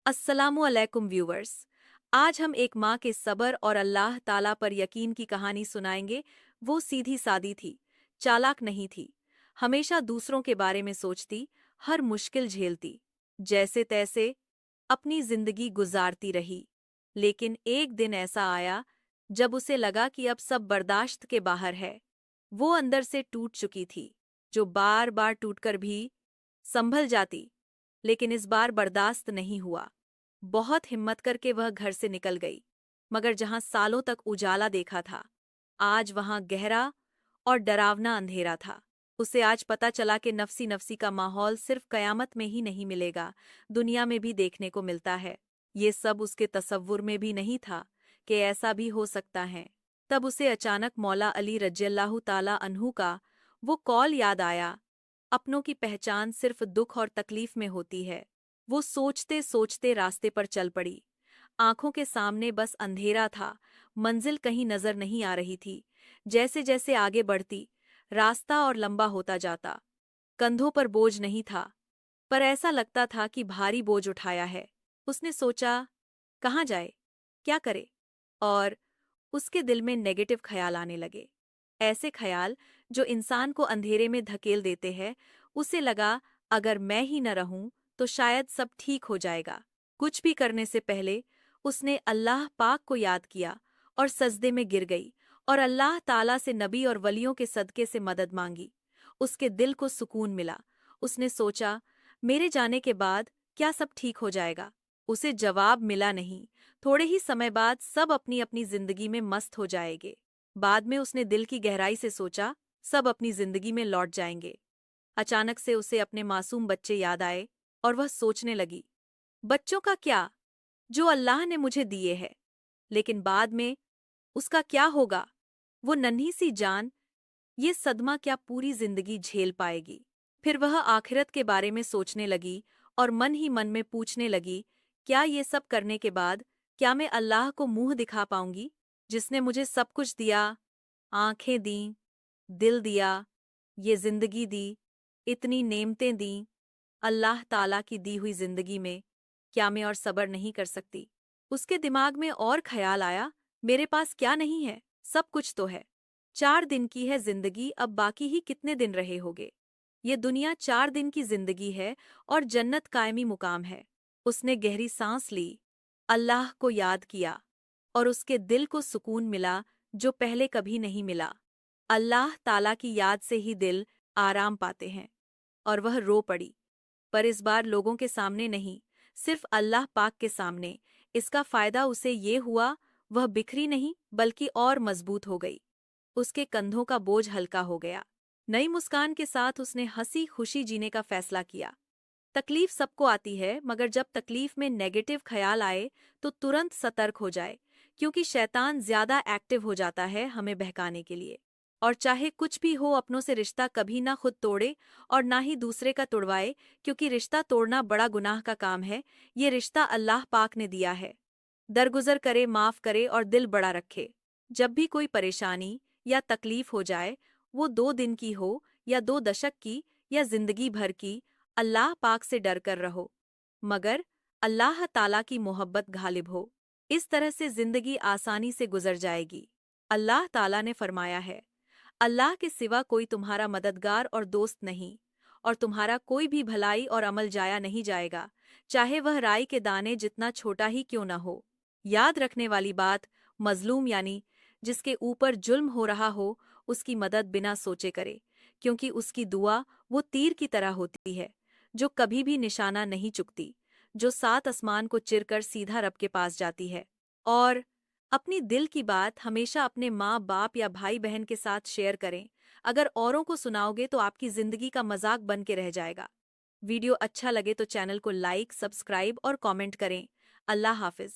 अस्सलामुअलैकुम व्यूवर्स। आज हम एक माँ के सब्र और अल्लाह ताला पर यकीन की कहानी सुनाएंगे। वो सीधी सादी थी, चालाक नहीं थी, हमेशा दूसरों के बारे में सोचती, हर मुश्किल झेलती, जैसे तैसे अपनी जिंदगी गुजारती रही। लेकिन एक दिन ऐसा आया जब उसे लगा कि अब सब बर्दाश्त के बाहर है। वो अंदर से टूट चुकी थी, जो बार बार टूटकर भी संभल जाती, लेकिन इस बार बर्दाश्त नहीं हुआ। बहुत हिम्मत करके वह घर से निकल गई, मगर जहां सालों तक उजाला देखा था, आज वहां गहरा और डरावना अंधेरा था। उसे आज पता चला कि नफसी नफसी का माहौल सिर्फ कयामत में ही नहीं मिलेगा, दुनिया में भी देखने को मिलता है। ये सब उसके तसव्वुर में भी नहीं था कि ऐसा भी हो सकता है। तब उसे अचानक मौला अली रज़ियल्लाहु ताला अन्हु का वो कॉल याद आया। अपनों की पहचान सिर्फ दुख और तकलीफ में होती है। वो सोचते सोचते रास्ते पर चल पड़ी। आंखों के सामने बस अंधेरा था, मंजिल कहीं नजर नहीं आ रही थी। जैसे जैसे आगे बढ़ती, रास्ता और लंबा होता जाता। कंधों पर बोझ नहीं था, पर ऐसा लगता था कि भारी बोझ उठाया है। उसने सोचा, कहाँ जाए, क्या करे? और उसके दिल में नेगेटिव ख्याल आने लगे, ऐसे ख्याल जो इंसान को अंधेरे में धकेल देते हैं। उसे लगा, अगर मैं ही न रहूं तो शायद सब ठीक हो जाएगा। कुछ भी करने से पहले उसने अल्लाह पाक को याद किया और सजदे में गिर गई और अल्लाह ताला से नबी और वलियों के सदके से मदद मांगी। उसके दिल को सुकून मिला। उसने सोचा, मेरे जाने के बाद क्या सब ठीक हो जाएगा? उसे जवाब मिला नहीं। थोड़े ही समय बाद सब अपनी अपनी जिंदगी में मस्त हो जाएंगे। बाद में उसने दिल की गहराई से सोचा, सब अपनी जिंदगी में लौट जाएंगे। अचानक से उसे अपने मासूम बच्चे याद आए और वह सोचने लगी, बच्चों का क्या, जो अल्लाह ने मुझे दिए है, लेकिन बाद में उसका क्या होगा? वो नन्ही सी जान, ये सदमा क्या पूरी जिंदगी झेल पाएगी? फिर वह आखिरत के बारे में सोचने लगी और मन ही मन में पूछने लगी, क्या ये सब करने के बाद क्या मैं अल्लाह को मुंह दिखा पाऊंगी, जिसने मुझे सब कुछ दिया, आंखें दीं, दिल दिया, ये जिंदगी दी, इतनी नेमतें दीं। अल्लाह ताला की दी हुई जिंदगी में क्या मैं और सब्र नहीं कर सकती? उसके दिमाग में और ख्याल आया, मेरे पास क्या नहीं है, सब कुछ तो है। 4 दिन की है जिंदगी, अब बाकी ही कितने दिन रहे होगे? ये दुनिया 4 दिन की जिंदगी है और जन्नत कायमी मुकाम है। उसने गहरी सांस ली, अल्लाह को याद किया और उसके दिल को सुकून मिला जो पहले कभी नहीं मिला। अल्लाह ताला की याद से ही दिल आराम पाते हैं। और वह रो पड़ी, पर इस बार लोगों के सामने नहीं, सिर्फ अल्लाह पाक के सामने। इसका फायदा उसे ये हुआ, वह बिखरी नहीं बल्कि और मजबूत हो गई। उसके कंधों का बोझ हल्का हो गया। नई मुस्कान के साथ उसने हंसी खुशी जीने का फैसला किया। तकलीफ सबको आती है, मगर जब तकलीफ में नेगेटिव ख्याल आए तो तुरंत सतर्क हो जाए, क्योंकि शैतान ज्यादा एक्टिव हो जाता है हमें बहकाने के लिए। और चाहे कुछ भी हो, अपनों से रिश्ता कभी ना खुद तोड़े और ना ही दूसरे का तोड़वाए, क्योंकि रिश्ता तोड़ना बड़ा गुनाह का काम है। ये रिश्ता अल्लाह पाक ने दिया है। दरगुजर करे, माफ करे और दिल बड़ा रखे। जब भी कोई परेशानी या तकलीफ हो जाए, वो 2 दिन की हो या 2 दशक की या जिंदगी भर की, अल्लाह पाक से डर कर रहो, मगर अल्लाह ताला की मोहब्बत गालिब हो। इस तरह से जिंदगी आसानी से गुजर जाएगी। अल्लाह ताला ने फरमाया है, अल्लाह के सिवा कोई तुम्हारा मददगार और दोस्त नहीं, और तुम्हारा कोई भी भलाई और अमल जाया नहीं जाएगा, चाहे वह राई के दाने जितना छोटा ही क्यों न हो। याद रखने वाली बात, मजलूम यानी जिसके ऊपर जुल्म हो रहा हो, उसकी मदद बिना सोचे करे, क्योंकि उसकी दुआ वो तीर की तरह होती है, जो कभी भी निशाना नहीं चुकती, जो 7 आसमान को चिरकर सीधा रब के पास जाती है। और अपनी दिल की बात हमेशा अपने माँ बाप या भाई बहन के साथ शेयर करें। अगर औरों को सुनाओगे तो आपकी जिंदगी का मजाक बन के रह जाएगा। वीडियो अच्छा लगे तो चैनल को लाइक, सब्सक्राइब और कमेंट करें। अल्लाह हाफिज।